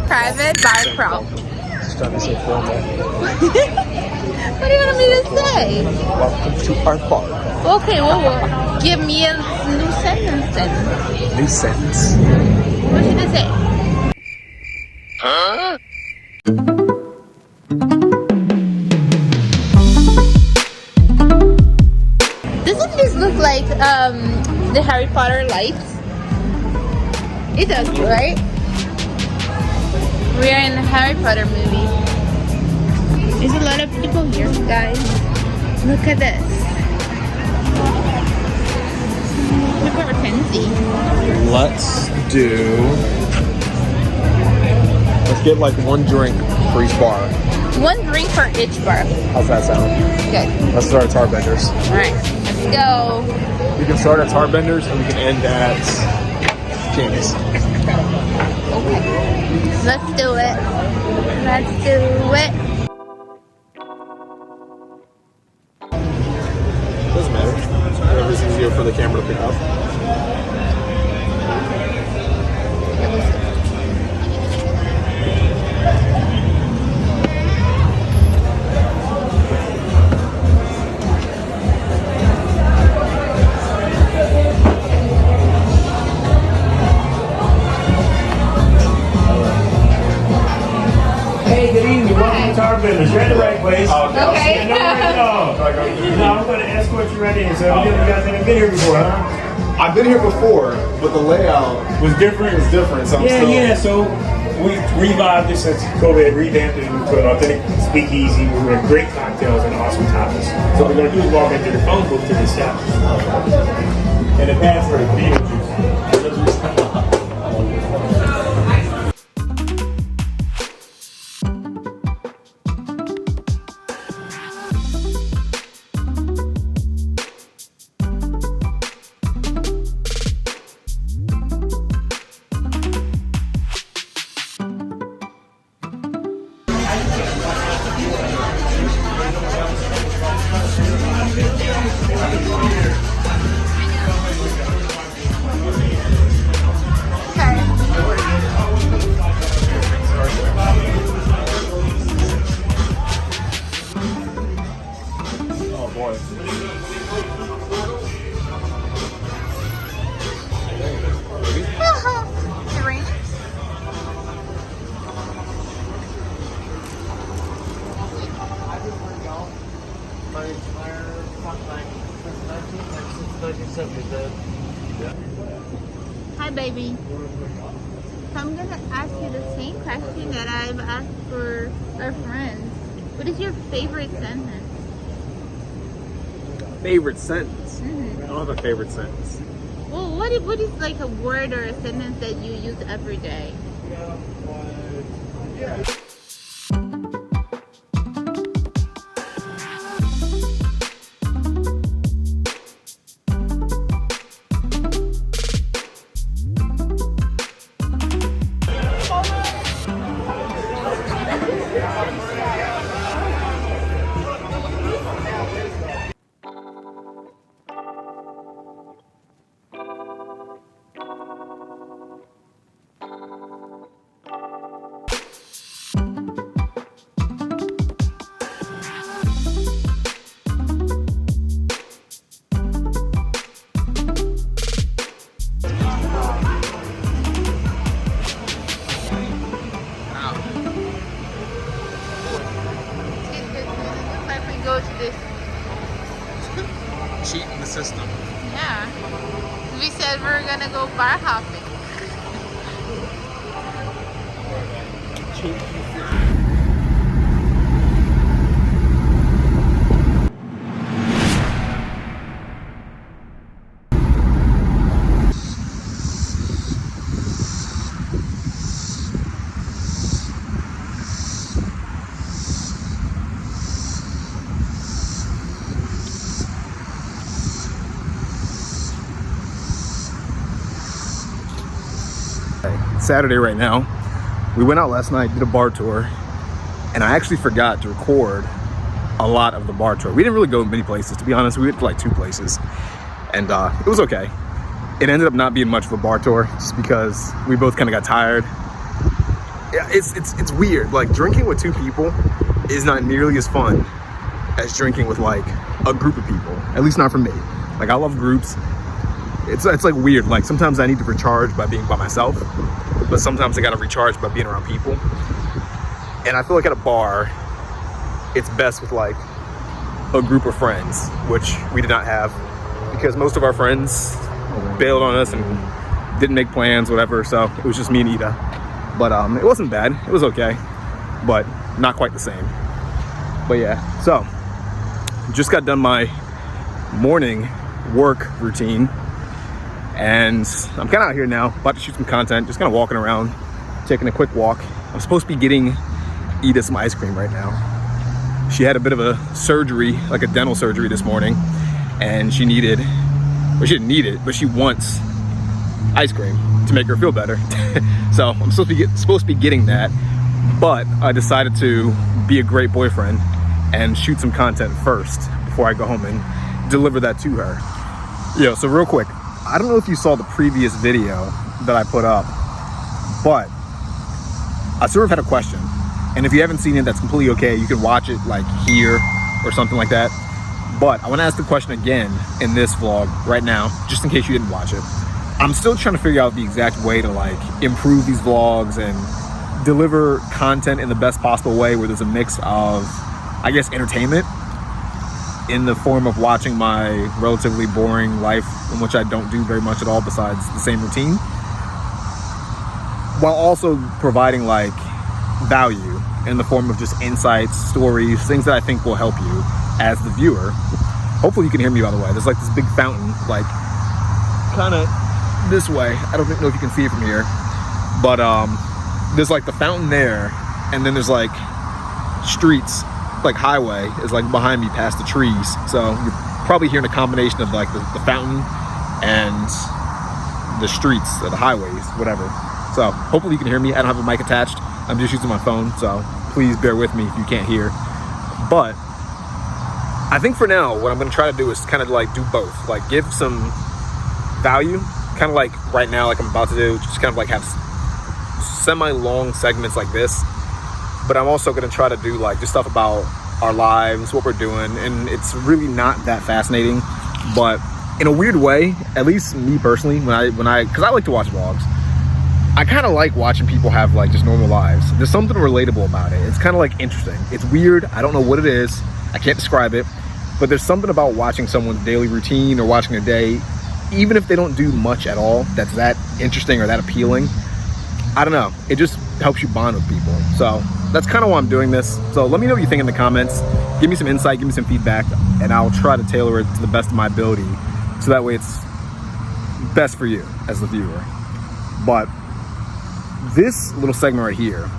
private bar pro. Just trying to say formal. What do you want me to say? Welcome to our bar. Okay, well, give me a new sentence then. New sentence. What should I say? Huh? Doesn't this look like the Harry Potter lights? It does, right? We are in a Harry Potter movie. There's a lot of people here, guys. Look at this. Look at Mackenzie. Let's get like one drink for each bar. One drink for each bar. How's that sound? Good. Let's start at Tarbenders. Alright, let's go. We can start at Tarbenders and we can end at King's. Okay. Let's do it. Let's do it. Doesn't matter. Whatever's easier for the camera to pick up. Hey, good evening. Welcome to Tarbenders. You're in the right place. Okay. Now I'm going to escort you right in. So you guys haven't been here before, huh? I've been here before, but the layout Was different? is different. So I'm Yeah, still... yeah. So we revived this since COVID, revamped it into an authentic speakeasy. We have great cocktails and awesome toppings. So what we're going to do is walk into the phone booth to the establishment. And the password is Beetlejuice. Oh boy. Hi, baby. So I'm gonna ask you the same question that I've asked for our friends. What is your favorite sentence? Favorite sentence? Mm-hmm. I don't have a favorite sentence. Well, what is like a word or a sentence that you use every day? Go to this. Cheating the system. Yeah. We said we're gonna go bar hopping. Saturday right now. We went out last night, did a bar tour, and I actually forgot to record a lot of the bar tour. We didn't really go many places, to be honest. We went to like 2 places, and it was okay. It ended up not being much of a bar tour just because we both kind of got tired. it's weird. Like, drinking with two people is not nearly as fun as drinking with like a group of people. At least not for me. Like, I love groups. It's like weird. Like, sometimes I need to recharge by being by myself, but sometimes I gotta recharge by being around people. And I feel like at a bar, it's best with like a group of friends, which we did not have because most of our friends bailed on us and didn't make plans, whatever. So it was just me and Ida. But it wasn't bad. It was okay, but not quite the same. But yeah, so just got done my morning work routine, and I'm kind of out here now, about to shoot some content, just kind of walking around, taking a quick walk. I'm supposed to be getting Ida some ice cream right now. She had a bit of a surgery, like a dental surgery this morning, and she needed, well, she didn't need it, but she wants ice cream to make her feel better. So I'm supposed to be getting that, but I decided to be a great boyfriend and shoot some content first before I go home and deliver that to her. Yo, so real quick, I don't know if you saw the previous video that I put up, but I sort of had a question. And if you haven't seen it, that's completely okay. You can watch it like here or something like that. But I want to ask the question again in this vlog right now, just in case you didn't watch it. I'm still trying to figure out the exact way to like improve these vlogs and deliver content in the best possible way where there's a mix of, I guess, entertainment in the form of watching my relatively boring life in which I don't do very much at all besides the same routine, while also providing like value in the form of just insights, stories, things that I think will help you as the viewer. Hopefully you can hear me, by the way. There's like this big fountain, like kind of this way. I don't know if you can see it from here, but there's like the fountain there, and then there's like streets, like highway is like behind me past the trees. So you're probably hearing a combination of like the fountain and the streets or the highways, whatever. So hopefully you can hear me. I don't have a mic attached. I'm just using my phone, so please bear with me if you can't hear. But I think for now, what I'm gonna try to do is kind of like do both, like give some value, kind of like right now, like I'm about to do, just kind of like have semi-long segments like this. But I'm also gonna try to do like just stuff about our lives, what we're doing, and it's really not that fascinating. But in a weird way, at least me personally, because I like to watch vlogs, I kind of like watching people have like just normal lives. There's something relatable about it. It's kind of like interesting. It's weird. I don't know what it is. I can't describe it, but there's something about watching someone's daily routine or watching a day, even if they don't do much at all, that's that interesting or that appealing. I don't know. It just helps you bond with people. So that's kind of why I'm doing this. So let me know what you think in the comments. Give me some insight, give me some feedback, and I'll try to tailor it to the best of my ability. So that way it's best for you as the viewer. But this little segment right here,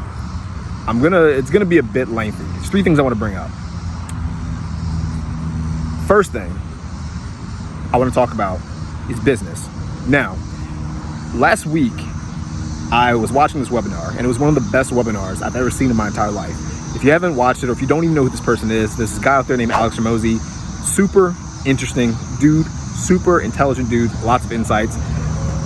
it's gonna be a bit lengthy. There's 3 things I want to bring up. First thing I want to talk about is business. Now, last week I was watching this webinar, and it was one of the best webinars I've ever seen in my entire life. If you haven't watched it, or if you don't even know who this person is, there's this guy out there named Alex Hormozi. Super interesting dude, super intelligent dude, lots of insights.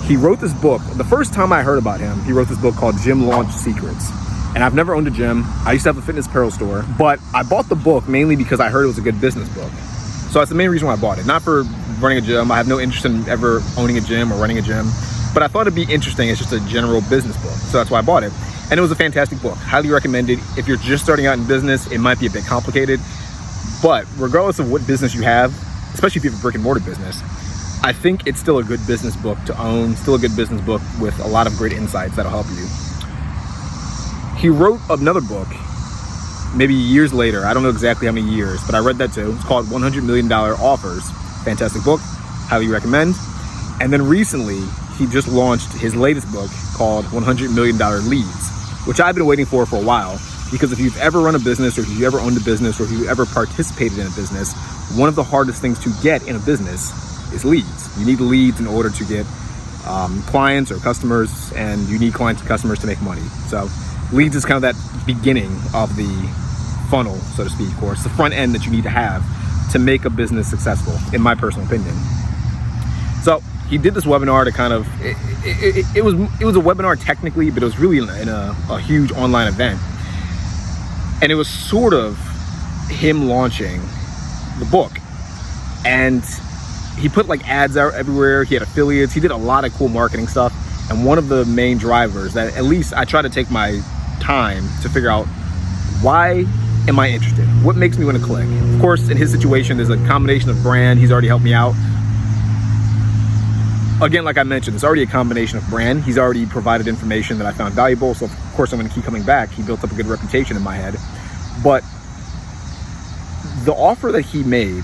He wrote this book. The first time I heard about him, he wrote this book called Gym Launch Secrets. And I've never owned a gym. I used to have a fitness apparel store, but I bought the book mainly because I heard it was a good business book. So that's the main reason why I bought it. Not for running a gym. I have no interest in ever owning a gym or running a gym, but I thought it'd be interesting as just a general business book. So that's why I bought it. And it was a fantastic book. Highly recommended. If you're just starting out in business, it might be a bit complicated, but regardless of what business you have, especially if you have a brick and mortar business, I think it's still a good business book to own, still a good business book with a lot of great insights that'll help you. He wrote another book maybe years later. I don't know exactly how many years, but I read that too. It's called $100 Million Offers. Fantastic book, highly recommend. And then recently, he just launched his latest book called $100 Million Leads, which I've been waiting for a while, because if you've ever run a business, or if you've ever owned a business, or if you've ever participated in a business, one of the hardest things to get in a business is leads. You need leads in order to get clients or customers, and you need clients and customers to make money. So leads is kind of that beginning of the funnel, so to speak, or it's the front end that you need to have to make a business successful, in my personal opinion. So he did this webinar to kind of, it was a webinar technically, but it was really in a huge online event. And it was sort of him launching the book. And he put like ads out everywhere. He had affiliates. He did a lot of cool marketing stuff. And one of the main drivers that at least I try to take my time to figure out, why am I interested? What makes me want to click? Of course, in his situation, there's a combination of brand. He's already helped me out. Again, like I mentioned, it's already a combination of brand. He's already provided information that I found valuable. So of course I'm going to keep coming back. He built up a good reputation in my head. But the offer that he made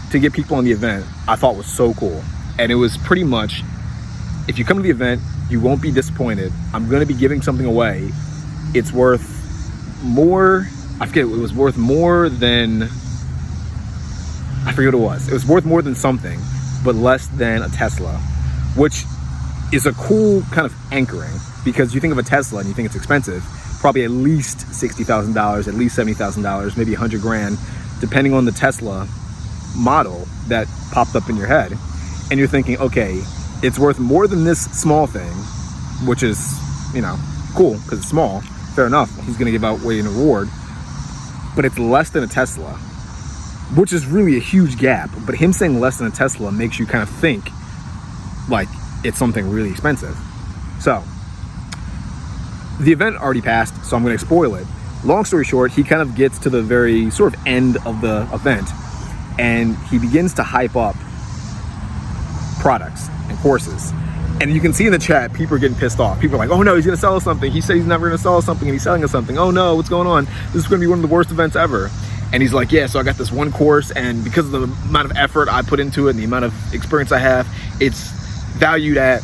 to get people on the event, I thought was so cool. And it was pretty much, if you come to the event, you won't be disappointed. I'm going to be giving something away. It's worth more. I forget, it was worth more than, I forget what it was. It was worth more than something, but less than a Tesla, which is a cool kind of anchoring, because you think of a Tesla and you think it's expensive, probably at least $60,000, at least $70,000, maybe $100,000, depending on the Tesla model that popped up in your head. And you're thinking, okay, it's worth more than this small thing, which is, you know, cool because it's small. Fair enough. He's going to give away an award, but it's less than a Tesla, which is really a huge gap. But him saying less than a Tesla makes you kind of think like it's something really expensive. So the event already passed, so I'm going to spoil it. Long story short, he kind of gets to the very sort of end of the event and he begins to hype up products and courses. And you can see in the chat, people are getting pissed off. People are like, oh no, he's going to sell us something. He said he's never going to sell us something and he's selling us something. Oh no, what's going on? This is going to be one of the worst events ever. And he's like, yeah, so I got this one course, and because of the amount of effort I put into it and the amount of experience I have, it's valued at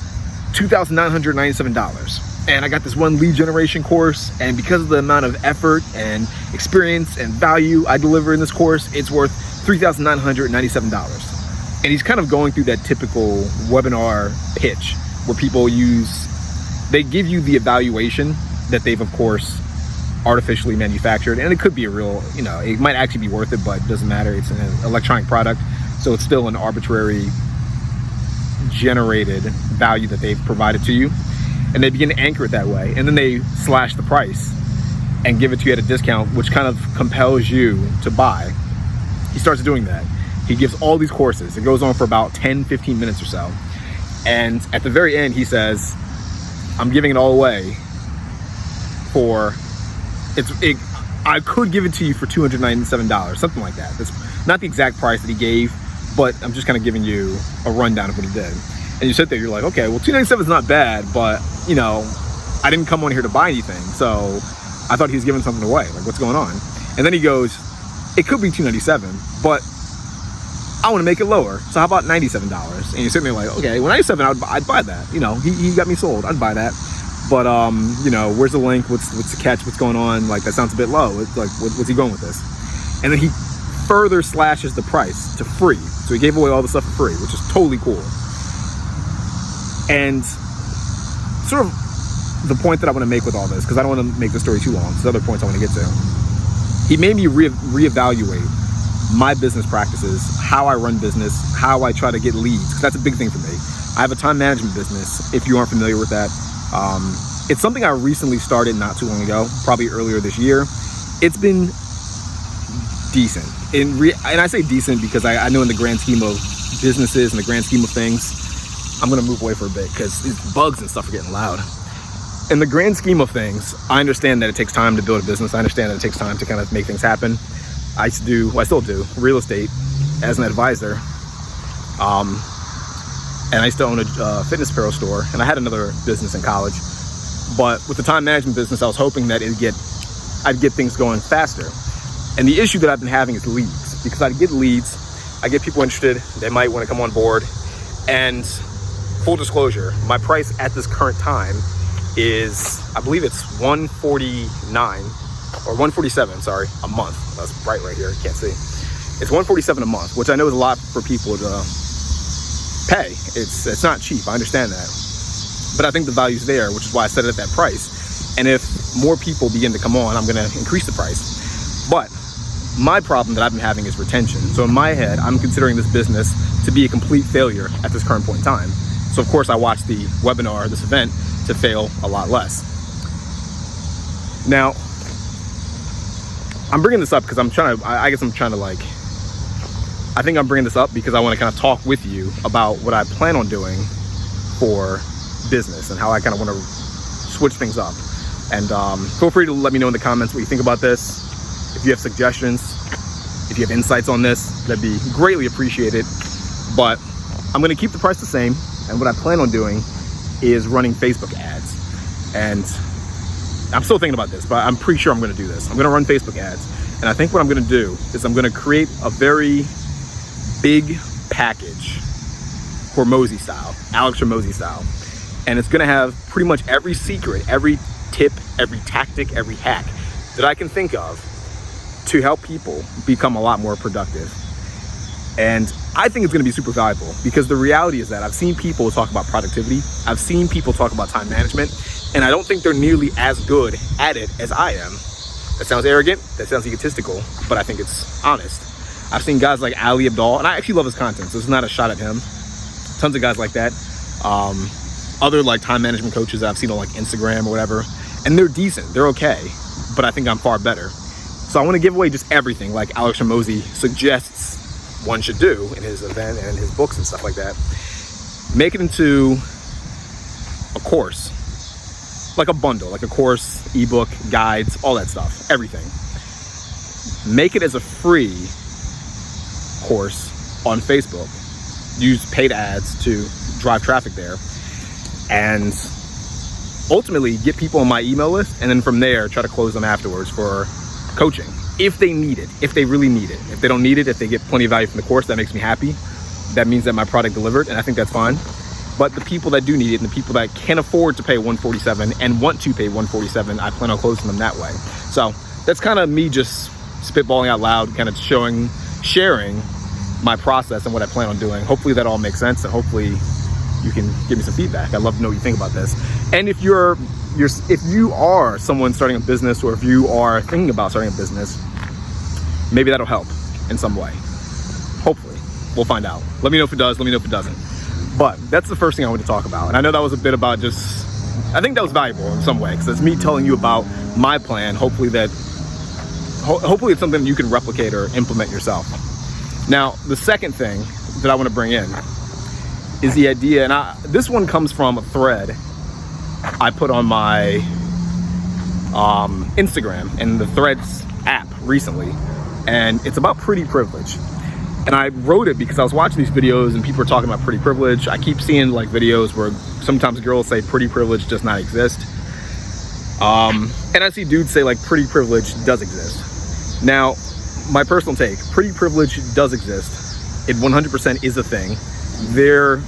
$2,997. And I got this one lead generation course, and because of the amount of effort and experience and value I deliver in this course, it's worth $3,997. And he's kind of going through that typical webinar pitch where people they give you the evaluation that they've, of course, artificially manufactured. And it could be a real, you know, it might actually be worth it, but it doesn't matter. It's an electronic product. So it's still an arbitrary generated value that they've provided to you. And they begin to anchor it that way. And then they slash the price and give it to you at a discount, which kind of compels you to buy. He starts doing that. He gives all these courses. It goes on for about 10, 15 minutes or so. And at the very end, he says, I'm giving it all away for, I could give it to you for $297, something like that. That's not the exact price that he gave, but I'm just kind of giving you a rundown of what he did. And you sit there, you're like, okay, well, $297 is not bad, but, you know, I didn't come on here to buy anything. So I thought he was giving something away. Like, what's going on? And then he goes, it could be $297, but I want to make it lower. So how about $97? And you're sitting there like, okay, well, $97, I'd buy that. You know, he got me sold. I'd buy that. But, you know, where's the link? What's the catch? What's going on? Like, that sounds a bit low. It's like, what's he going with this? And then he further slashes the price to free. So he gave away all the stuff for free, which is totally cool. And sort of the point that I want to make with all this, because I don't want to make the story too long, there's other points I want to get to. He made me reevaluate my business practices, how I run business, how I try to get leads, because that's a big thing for me. I have a time management business, if you aren't familiar with that. It's something I recently started not too long ago, probably earlier this year. It's been decent. And I say decent because I know in the grand scheme of businesses and the grand scheme of things, I'm going to move away for a bit because these bugs and stuff are getting loud. In the grand scheme of things, I understand that it takes time to build a business. I understand that it takes time to kind of make things happen. I still do real estate as an advisor. And I still own a fitness apparel store, and I had another business in college. But with the time management business, I was hoping that I'd get things going faster. And the issue that I've been having is leads, because I get leads, I get people interested, they might want to come on board. And full disclosure, my price at this current time is, I believe it's $149 or $147, sorry, a month. That's bright right here, you can't see. It's $147 a month, which I know is a lot for people to pay. It's not cheap, I understand that. But I think the value's there, which is why I set it at that price. And if more people begin to come on, I'm gonna increase the price. But my problem that I've been having is retention. So in my head, I'm considering this business to be a complete failure at this current point in time. So of course I watched the webinar, this event, to fail a lot less. Now, I'm bringing this up because I think I'm bringing this up because I want to kind of talk with you about what I plan on doing for business and how I kind of want to switch things up. And feel free to let me know in the comments what you think about this. If you have suggestions, if you have insights on this, that'd be greatly appreciated. But I'm going to keep the price the same. And what I plan on doing is running Facebook ads. And I'm still thinking about this, but I'm pretty sure I'm going to do this. I'm going to run Facebook ads. And I think what I'm going to do is I'm going to create a very big package, Hormozi style, Alex Hormozi style. And it's going to have pretty much every secret, every tip, every tactic, every hack that I can think of to help people become a lot more productive. And I think it's going to be super valuable because the reality is that I've seen people talk about productivity. I've seen people talk about time management, and I don't think they're nearly as good at it as I am. That sounds arrogant. That sounds egotistical, but I think it's honest. I've seen guys like Ali Abdaal, and I actually love his content, so it's not a shot at him. Tons of guys like that. Other like time management coaches that I've seen on like Instagram or whatever, and they're decent. They're okay, but I think I'm far better. So I want to give away just everything like Alex Hormozi suggests one should do in his event and in his books and stuff like that. Make it into a course, like a bundle, like a course, ebook, guides, all that stuff, everything. Make it as a free course on Facebook. Use paid ads to drive traffic there, and ultimately get people on my email list, and then from there try to close them afterwards for coaching if they need it, if they really need it. If they don't need it, if they get plenty of value from the course, that makes me happy. That means that my product delivered, and I think that's fine. But the people that do need it and the people that can't afford to pay $147 and want to pay $147, I plan on closing them that way. So that's kind of me just spitballing out loud, kind of sharing my process and what I plan on doing. Hopefully that all makes sense, and hopefully you can give me some feedback. I'd love to know what you think about this. And if you are someone starting a business, or if you are thinking about starting a business, maybe that'll help in some way. Hopefully. We'll find out. Let me know if it does. Let me know if it doesn't. But that's the first thing I want to talk about. And I know that was a bit about I think that was valuable in some way, because it's me telling you about my plan. Hopefully it's something you can replicate or implement yourself. Now, the second thing that I want to bring in is the idea, and this one comes from a thread I put on my Instagram and the Threads app recently, and it's about pretty privilege. And I wrote it because I was watching these videos and people are talking about pretty privilege. I keep seeing like videos where sometimes girls say pretty privilege does not exist. And I see dudes say like pretty privilege does exist. Now, my personal take, pretty privilege does exist. It 100% is a thing. There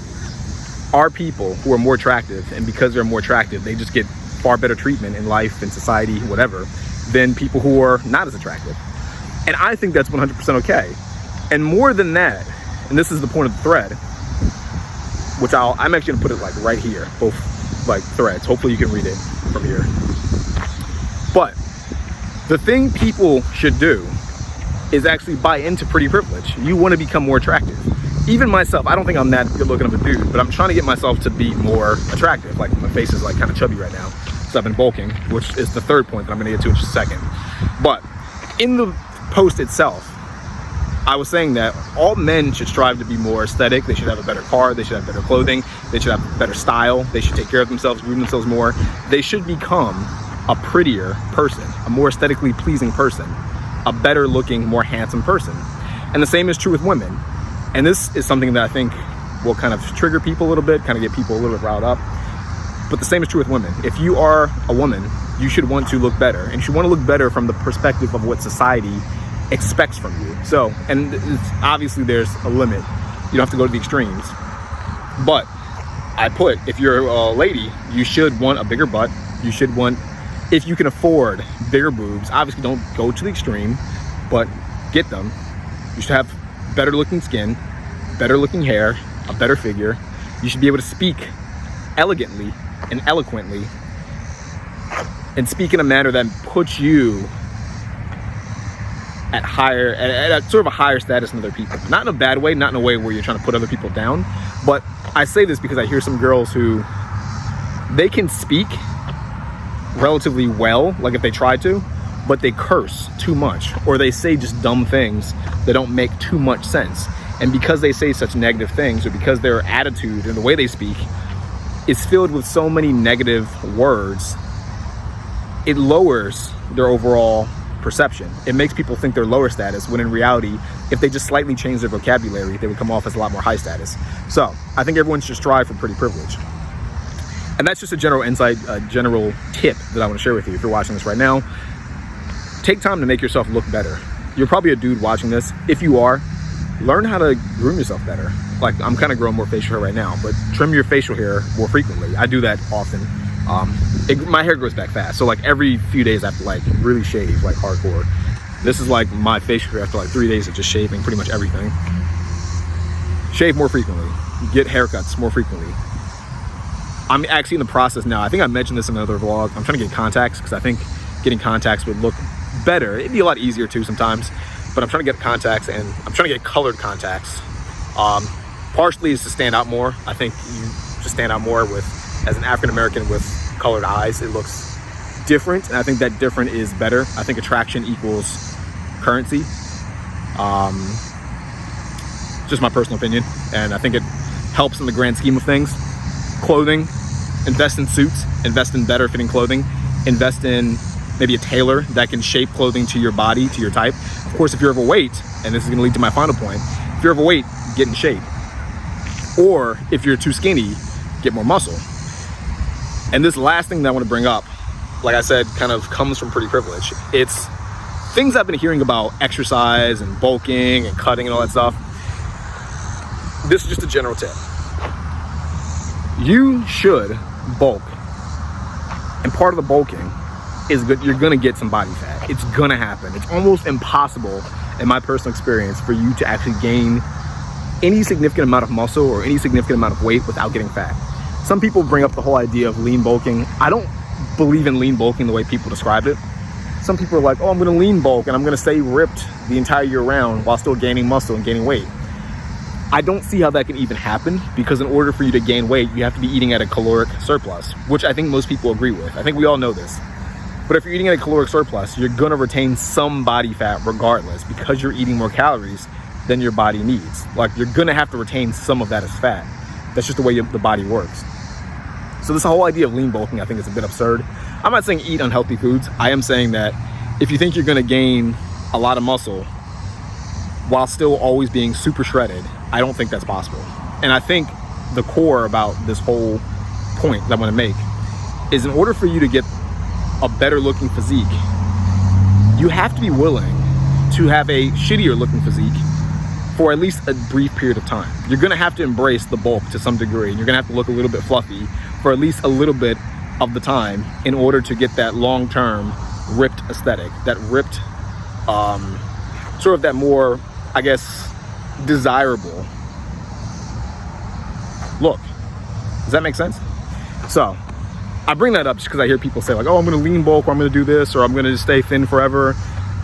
are people who are more attractive, and because they're more attractive, they just get far better treatment in life, in society, whatever, than people who are not as attractive. And I think that's 100% okay. And more than that, and this is the point of the thread, which I'm actually gonna put it like right here, both like threads. Hopefully you can read it from here. But the thing people should do is actually buy into pretty privilege. You want to become more attractive. Even myself, I don't think I'm that good looking of a dude, but I'm trying to get myself to be more attractive. Like my face is like kind of chubby right now, so I've been bulking, which is the third point that I'm gonna get to in just a second. But in the post itself, I was saying that all men should strive to be more aesthetic. They should have a better car. They should have better clothing. They should have better style. They should take care of themselves, groom themselves more. They should become a prettier person, a more aesthetically pleasing person, a better looking, more handsome person. And the same is true with women. And this is something that I think will kind of trigger people a little bit, kind of get people a little bit riled up. But the same is true with women. If you are a woman, you should want to look better. And you should want to look better from the perspective of what society expects from you. So, and obviously there's a limit. You don't have to go to the extremes. But I put, if you're a lady, you should want a bigger butt. You should want, if you can afford bigger boobs, obviously don't go to the extreme, but get them. You should have better looking skin, better looking hair, a better figure. You should be able to speak elegantly and eloquently and speak in a manner that puts you at sort of a higher status than other people. Not in a bad way, not in a way where you're trying to put other people down, But I say this because I hear some girls who, they can speak relatively well, like if they try to, but they curse too much, or they say just dumb things that don't make too much sense. And because they say such negative things, or because their attitude and the way they speak is filled with so many negative words, it lowers their overall perception. It makes people think they're lower status, when in reality, if they just slightly change their vocabulary, they would come off as a lot more high status. So I think everyone should strive for pretty privilege. And that's just a general insight, a general tip that I want to share with you. If you're watching this right now, take time to make yourself look better. You're probably a dude watching this. If you are, learn how to groom yourself better. Like, I'm kind of growing more facial hair right now, but trim your facial hair more frequently. I do that often. My hair grows back fast, so like every few days I have to like really shave, like hardcore. This is like my facial hair after like 3 days of just shaving pretty much everything. Shave more frequently. Get haircuts more frequently. I'm actually in the process now. I think I mentioned this in another vlog. I'm trying to get contacts because I think getting contacts would look better. It'd be a lot easier too sometimes, but I'm trying to get contacts, and I'm trying to get colored contacts. Partially is to stand out more. I think you just stand out more with, as an African American with colored eyes. It looks different, and I think that different is better. I think attraction equals currency. Just my personal opinion, and I think it helps in the grand scheme of things. Clothing, invest in suits, invest in better fitting clothing, invest in maybe a tailor that can shape clothing to your body, to your type. Of course, if you're overweight, and this is going to lead to my final point, if you're overweight, get in shape. Or if you're too skinny, get more muscle. And this last thing that I want to bring up, like I said, kind of comes from pretty privilege. It's things I've been hearing about exercise and bulking and cutting and all that stuff. This is just a general tip. You should bulk, and part of the bulking is good. You're gonna get some body fat. It's gonna happen. It's almost impossible, in my personal experience, for you to actually gain any significant amount of muscle or any significant amount of weight without getting fat. Some people bring up the whole idea of lean bulking. I don't believe in lean bulking the way people describe it. Some people are like, oh, I'm gonna lean bulk and I'm gonna stay ripped the entire year round while still gaining muscle and gaining weight. I don't see how that can even happen, because in order for you to gain weight, you have to be eating at a caloric surplus, which I think most people agree with. I think we all know this. But if you're eating at a caloric surplus, you're gonna retain some body fat regardless, because you're eating more calories than your body needs. Like, you're gonna have to retain some of that as fat. That's just the way the body works. So this whole idea of lean bulking, I think, is a bit absurd. I'm not saying eat unhealthy foods. I am saying that if you think you're gonna gain a lot of muscle while still always being super shredded, I don't think that's possible. And I think the core about this whole point that I want to make is, in order for you to get a better looking physique, you have to be willing to have a shittier looking physique for at least a brief period of time. You're gonna have to embrace the bulk to some degree, and you're gonna have to look a little bit fluffy for at least a little bit of the time in order to get that long-term ripped aesthetic, that ripped, sort of that more, I guess, desirable look. Does that make sense? So I bring that up just because I hear people say like, oh, I'm gonna lean bulk, or I'm gonna do this, or I'm gonna just stay thin forever.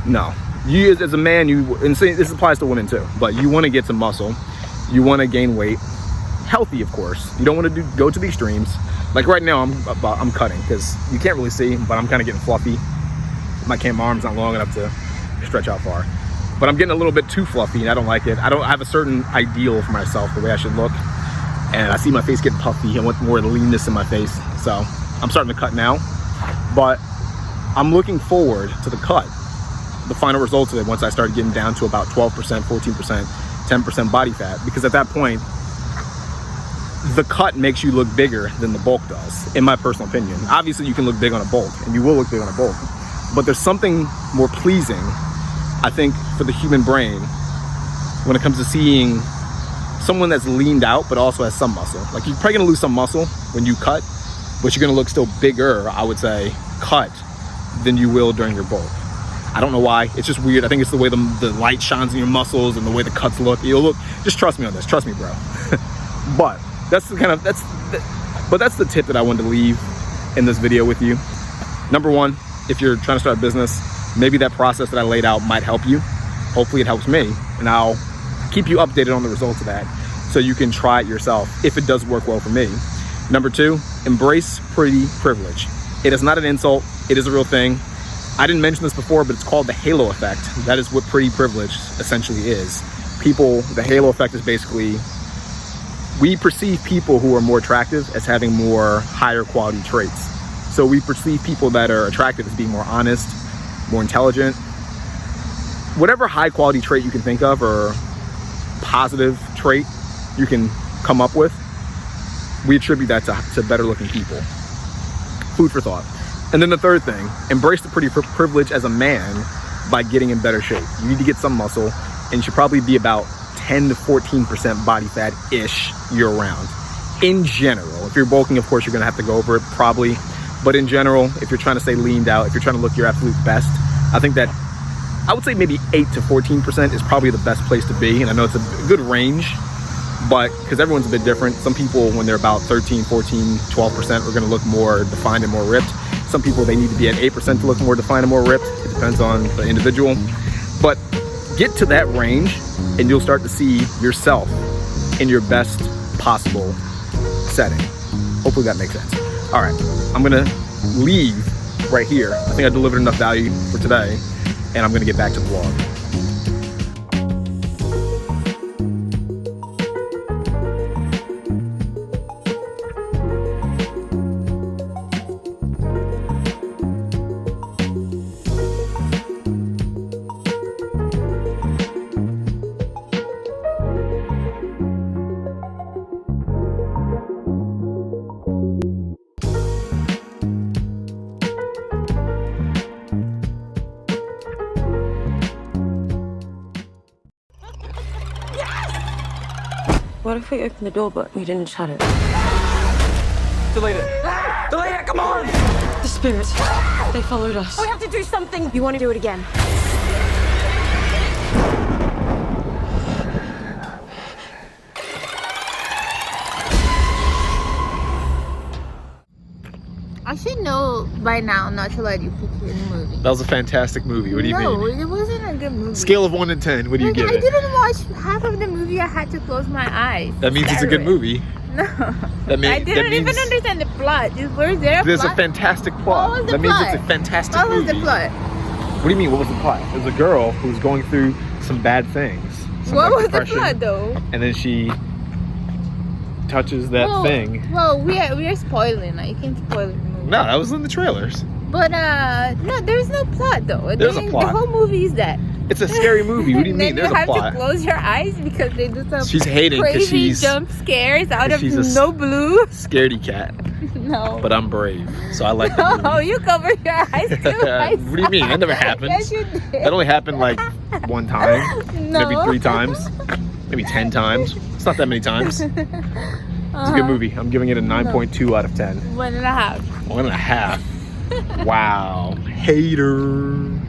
No, you as a man, and this applies to women too, but you want to get some muscle, you want to gain weight, healthy, of course. You don't want to go to the extremes. Like right now, I'm cutting because you can't really see, but I'm kind of getting fluffy. My arm's not long enough to stretch out far. But I'm getting a little bit too fluffy, and I don't like it. I have a certain ideal for myself, the way I should look. And I see my face getting puffy. I want more leanness in my face. So I'm starting to cut now. But I'm looking forward to the cut, the final results of it, once I start getting down to about 12%, 14%, 10% body fat. Because at that point, the cut makes you look bigger than the bulk does, in my personal opinion. Obviously, you can look big on a bulk, and you will look big on a bulk. But there's something more pleasing, I think, for the human brain when it comes to seeing someone that's leaned out but also has some muscle. Like, you're probably gonna lose some muscle when you cut, but you're gonna look still bigger, I would say, cut than you will during your bulk. I don't know why. It's just weird. I think it's the way the light shines in your muscles and the way the cuts look. You'll look. Just trust me on this. Trust me, bro. But that's the tip that I wanted to leave in this video with you. Number one, if you're trying to start a business, maybe that process that I laid out might help you. Hopefully it helps me, and I'll keep you updated on the results of that. so you can try it yourself if it does work well for me. Number 2, embrace pretty privilege. It is not an insult. It is a real thing. I didn't mention this before, but it's called the halo effect. That is what pretty privilege essentially is. The halo effect is basically, we perceive people who are more attractive as having more higher quality traits. So we perceive people that are attractive as being more honest, more intelligent. Whatever high quality trait you can think of or positive trait you can come up with, we attribute that to better looking people. Food for thought. And then the third thing, embrace the pretty privilege as a man by getting in better shape. You need to get some muscle, and you should probably be about 10 to 14% body fat-ish year-round. In general, if you're bulking, of course, you're gonna have to go over it, probably. But in general, if you're trying to stay leaned out, if you're trying to look your absolute best, I think that, I would say maybe 8 to 14% is probably the best place to be. And I know it's a good range, but because everyone's a bit different. Some people, when they're about 13, 14, 12%, are gonna look more defined and more ripped. Some people, they need to be at 8% to look more defined and more ripped. It depends on the individual. But get to that range and you'll start to see yourself in your best possible setting. Hopefully that makes sense. All right, I'm gonna leave right here. I think I delivered enough value for today, and I'm gonna get back to the vlog. What if we opened the door but we didn't shut it? Delete it. Delete it, come on! The spirits, they followed us. We have to do something. You want to do it again? I should know by now not to let you pick your movie. That was a fantastic movie. What do you mean? No, it wasn't a good movie. Scale of 1 to 10, what do you Like, give I it? didn't watch half of the movie. I had to close my eyes. That means it's a good movie. No. That I didn't even understand the plot. Was there a There's plot? a fantastic plot. What was the That means plot? it's a fantastic What movie. was the plot? What do you mean, what was the plot? It was a girl who was going through some bad things. Some, What like, was the depression, plot though? and then she touches that thing. Well, we are spoiling. Like, you can't spoil the movie. No, that was in the trailers. But no, there's no plot though. There's a plot. The whole movie is that. It's a scary movie. What do you mean? And There's then a you have plot. to close your eyes because they do some She's hating because crazy she's jump scares out of she's a no blue. scaredy cat. No. But I'm brave, so I like the movie. Oh, you cover your eyes too. What do you mean? That never happens. Yes, you did. That only happened like one time, No. maybe 3 times, maybe 10 times. It's not that many times. It's a good movie. I'm giving it a 9.2 out of 10. 1.5. 1.5. Wow. Hater.